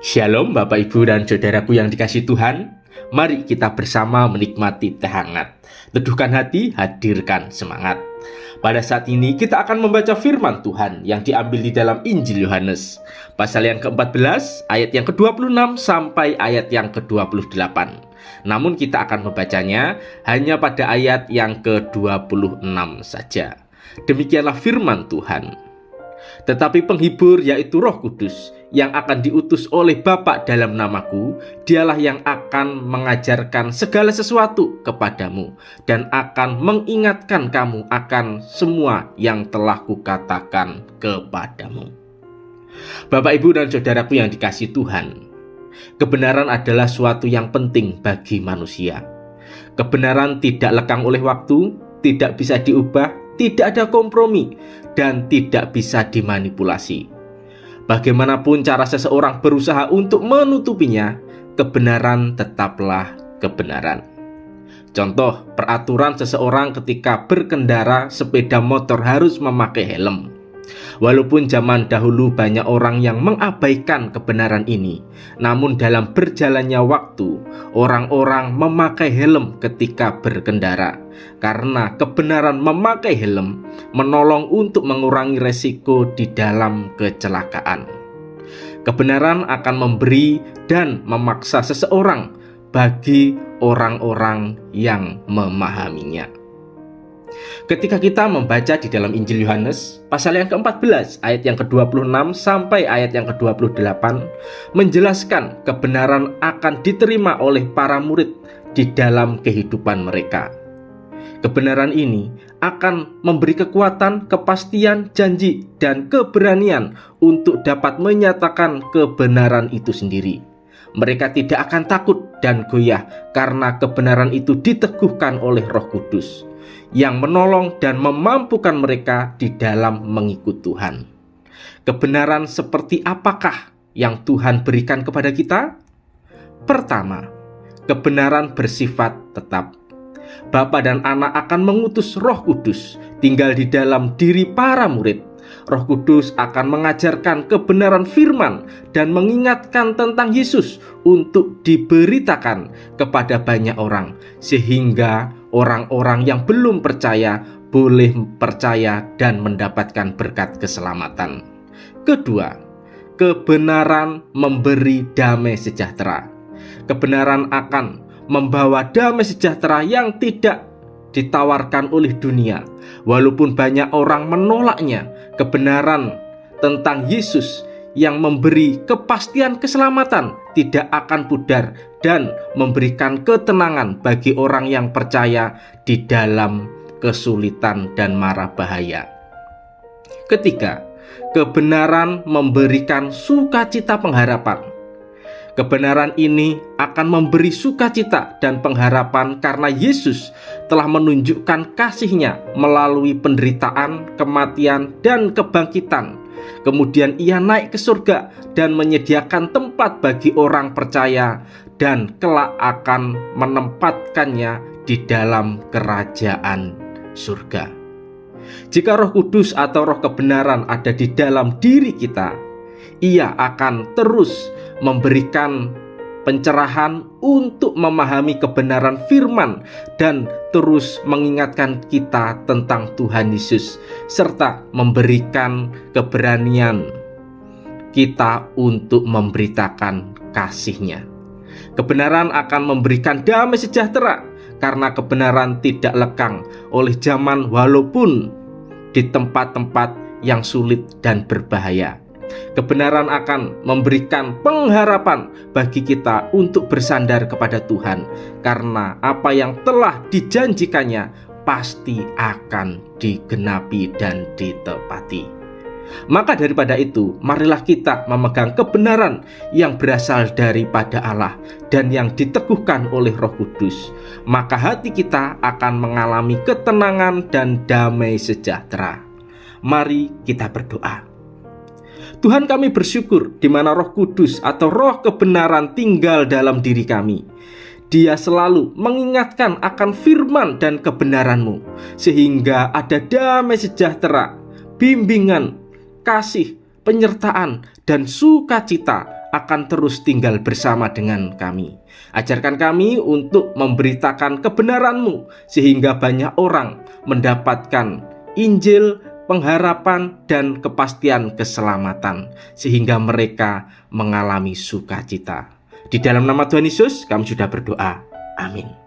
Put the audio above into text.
Shalom Bapak Ibu dan Saudaraku yang dikasihi Tuhan. Mari kita bersama menikmati teh hangat. Teduhkan hati, hadirkan semangat. Pada saat ini kita akan membaca firman Tuhan yang diambil di dalam Injil Yohanes, pasal yang ke-14, ayat yang ke-26 sampai ayat yang ke-28. Namun kita akan membacanya hanya pada ayat yang ke-26 saja. Demikianlah firman Tuhan. Tetapi penghibur, yaitu Roh Kudus, yang akan diutus oleh Bapa dalam namaku, dialah yang akan mengajarkan segala sesuatu kepadamu dan akan mengingatkan kamu akan semua yang telah kukatakan kepadamu. Bapak, Ibu, dan Saudaraku yang dikasihi Tuhan, kebenaran adalah suatu yang penting bagi manusia. Kebenaran tidak lekang oleh waktu, tidak bisa diubah, tidak ada kompromi, dan tidak bisa dimanipulasi. Bagaimanapun cara seseorang berusaha untuk menutupinya, kebenaran tetaplah kebenaran. Contoh, peraturan seseorang ketika berkendara sepeda motor harus memakai helm. Walaupun zaman dahulu banyak orang yang mengabaikan kebenaran ini, namun dalam berjalannya waktu, orang-orang memakai helm ketika berkendara. Karena kebenaran memakai helm menolong untuk mengurangi resiko di dalam kecelakaan. Kebenaran akan memberi dan memaksa seseorang bagi orang-orang yang memahaminya. Ketika kita membaca di dalam Injil Yohanes, pasal yang ke-14, ayat yang ke-26 sampai ayat yang ke-28, menjelaskan kebenaran akan diterima oleh para murid di dalam kehidupan mereka. Kebenaran ini akan memberi kekuatan, kepastian, janji, dan keberanian untuk dapat menyatakan kebenaran itu sendiri. Mereka tidak akan takut dan goyah karena kebenaran itu diteguhkan oleh Roh Kudus yang menolong dan memampukan mereka di dalam mengikut Tuhan. Kebenaran seperti apakah yang Tuhan berikan kepada kita? Pertama, kebenaran bersifat tetap. Bapa dan Anak akan mengutus Roh Kudus tinggal di dalam diri para murid. Roh Kudus akan mengajarkan kebenaran firman dan mengingatkan tentang Yesus untuk diberitakan kepada banyak orang, sehingga orang-orang yang belum percaya boleh percaya dan mendapatkan berkat keselamatan. Kedua, kebenaran memberi damai sejahtera. Kebenaran akan membawa damai sejahtera yang tidak ditawarkan oleh dunia. Walaupun banyak orang menolaknya, kebenaran tentang Yesus yang memberi kepastian keselamatan tidak akan pudar dan memberikan ketenangan bagi orang yang percaya di dalam kesulitan dan mara bahaya. Ketiga, kebenaran memberikan sukacita pengharapan. Kebenaran ini akan memberi sukacita dan pengharapan karena Yesus telah menunjukkan kasih-Nya melalui penderitaan, kematian, dan kebangkitan. Kemudian Ia naik ke surga dan menyediakan tempat bagi orang percaya dan kelak akan menempatkannya di dalam kerajaan surga. Jika Roh Kudus atau Roh kebenaran ada di dalam diri kita, Ia akan terus memberikan pencerahan untuk memahami kebenaran firman dan terus mengingatkan kita tentang Tuhan Yesus, serta memberikan keberanian kita untuk memberitakan kasih-Nya. Kebenaran akan memberikan damai sejahtera karena kebenaran tidak lekang oleh zaman walaupun di tempat-tempat yang sulit dan berbahaya. Kebenaran akan memberikan pengharapan bagi kita untuk bersandar kepada Tuhan, karena apa yang telah dijanjikannya pasti akan digenapi dan ditepati. Maka daripada itu, marilah kita memegang kebenaran yang berasal daripada Allah dan yang diteguhkan oleh Roh Kudus. Maka hati kita akan mengalami ketenangan dan damai sejahtera. Mari kita berdoa. Tuhan, kami bersyukur di mana Roh Kudus atau Roh kebenaran tinggal dalam diri kami. Dia selalu mengingatkan akan firman dan kebenaran-Mu, sehingga ada damai sejahtera, bimbingan, kasih, penyertaan, dan sukacita akan terus tinggal bersama dengan kami. Ajarkan kami untuk memberitakan kebenaran-Mu sehingga banyak orang mendapatkan Injil, pengharapan, dan kepastian keselamatan, sehingga mereka mengalami sukacita. Di dalam nama Tuhan Yesus kami sudah berdoa. Amin.